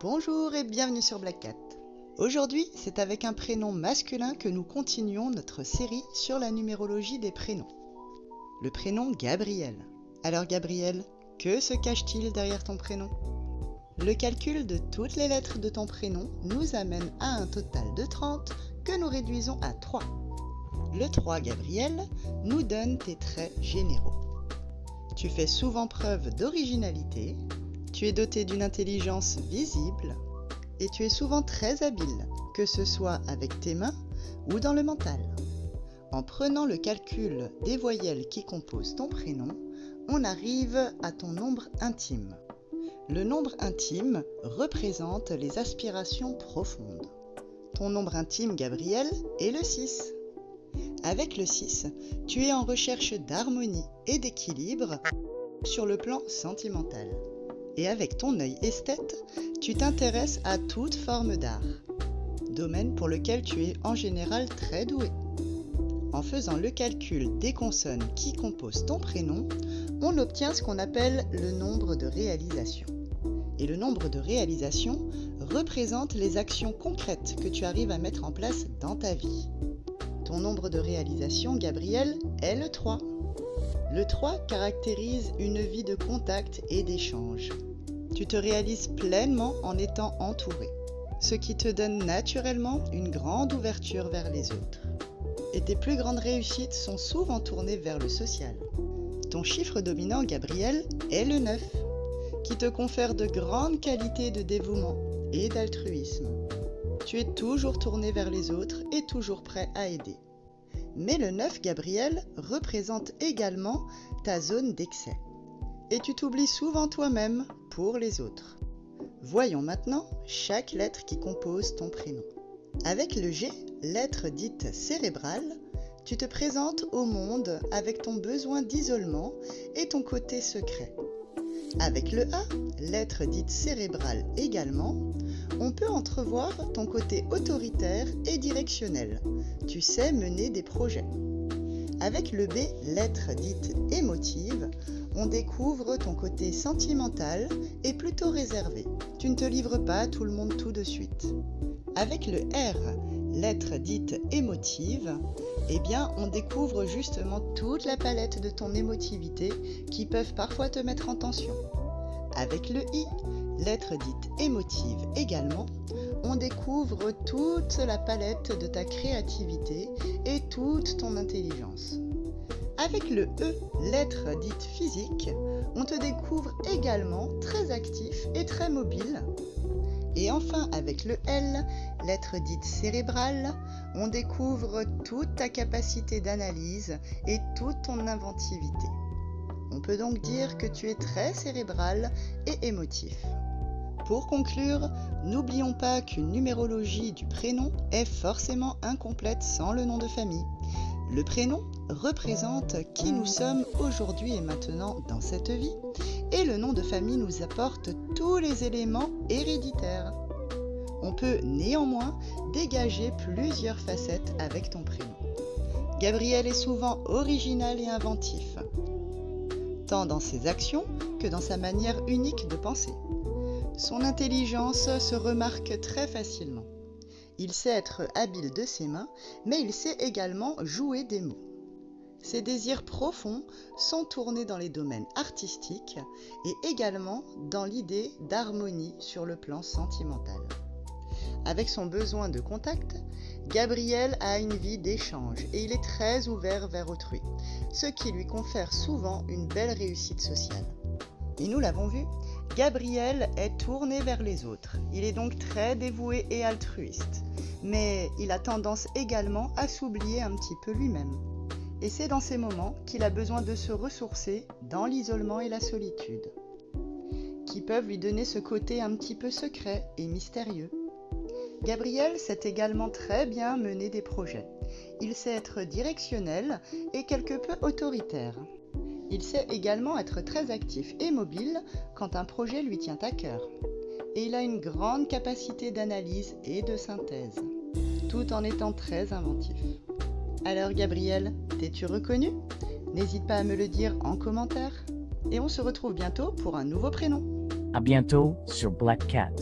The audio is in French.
Bonjour et bienvenue sur Black Cat. Aujourd'hui, c'est avec un prénom masculin que nous continuons notre série sur la numérologie des prénoms. Le prénom Gabriel. Alors Gabriel, que se cache-t-il derrière ton prénom? Le calcul de toutes les lettres de ton prénom nous amène à un total de 30 que nous réduisons à 3. Le 3 Gabriel nous donne tes traits généraux. Tu fais souvent preuve d'originalité, tu es doté d'une intelligence visible et tu es souvent très habile, que ce soit avec tes mains ou dans le mental. En prenant le calcul des voyelles qui composent ton prénom, on arrive à ton nombre intime. Le nombre intime représente les aspirations profondes. Ton nombre intime, Gabriel, est le 6. Avec le 6, tu es en recherche d'harmonie et d'équilibre sur le plan sentimental. Et avec ton œil esthète, tu t'intéresses à toute forme d'art, domaine pour lequel tu es en général très doué. En faisant le calcul des consonnes qui composent ton prénom, on obtient ce qu'on appelle le nombre de réalisations. Et le nombre de réalisations représente les actions concrètes que tu arrives à mettre en place dans ta vie. Ton nombre de réalisations, Gabriel, est le 3. Le 3 caractérise une vie de contact et d'échange. Tu te réalises pleinement en étant entouré, ce qui te donne naturellement une grande ouverture vers les autres. Et tes plus grandes réussites sont souvent tournées vers le social. Ton chiffre dominant, Gabriel, est le 9, qui te confère de grandes qualités de dévouement et d'altruisme. Tu es toujours tourné vers les autres et toujours prêt à aider. Mais le 9, Gabriel, représente également ta zone d'excès. Et tu t'oublies souvent toi-même pour les autres. Voyons maintenant chaque lettre qui compose ton prénom. Avec le G, lettre dite cérébrale, tu te présentes au monde avec ton besoin d'isolement et ton côté secret. Avec le A, lettre dite cérébrale également, on peut entrevoir ton côté autoritaire et directionnel. Tu sais mener des projets. Avec le B, lettre dite émotive, on découvre ton côté sentimental et plutôt réservé. Tu ne te livres pas à tout le monde tout de suite. Avec le R, lettre dite émotive, on découvre justement toute la palette de ton émotivité qui peuvent parfois te mettre en tension. Avec le I, lettre dite émotive également, on découvre toute la palette de ta créativité et toute ton intelligence. Avec le E, lettre dite physique, on te découvre également très actif et très mobile. Et enfin, avec le L, lettre dite cérébrale, on découvre toute ta capacité d'analyse et toute ton inventivité. On peut donc dire que tu es très cérébral et émotif. Pour conclure, n'oublions pas qu'une numérologie du prénom est forcément incomplète sans le nom de famille. Le prénom représente qui nous sommes aujourd'hui et maintenant dans cette vie, et le nom de famille nous apporte tous les éléments héréditaires. On peut néanmoins dégager plusieurs facettes avec ton prénom. Gabriel est souvent original et inventif, tant dans ses actions que dans sa manière unique de penser. Son intelligence se remarque très facilement. Il sait être habile de ses mains, mais il sait également jouer des mots. Ses désirs profonds sont tournés dans les domaines artistiques et également dans l'idée d'harmonie sur le plan sentimental. Avec son besoin de contact, Gabriel a une vie d'échange et il est très ouvert vers autrui, ce qui lui confère souvent une belle réussite sociale. Et nous l'avons vu, Gabriel est tourné vers les autres. Il est donc très dévoué et altruiste, mais il a tendance également à s'oublier un petit peu lui-même. Et c'est dans ces moments qu'il a besoin de se ressourcer dans l'isolement et la solitude, qui peuvent lui donner ce côté un petit peu secret et mystérieux. Gabriel sait également très bien mener des projets. Il sait être directionnel et quelque peu autoritaire. Il sait également être très actif et mobile quand un projet lui tient à cœur. Et il a une grande capacité d'analyse et de synthèse, tout en étant très inventif. Alors Gabriel, t'es-tu reconnu? N'hésite pas à me le dire en commentaire. Et on se retrouve bientôt pour un nouveau prénom. À bientôt sur Black Cat.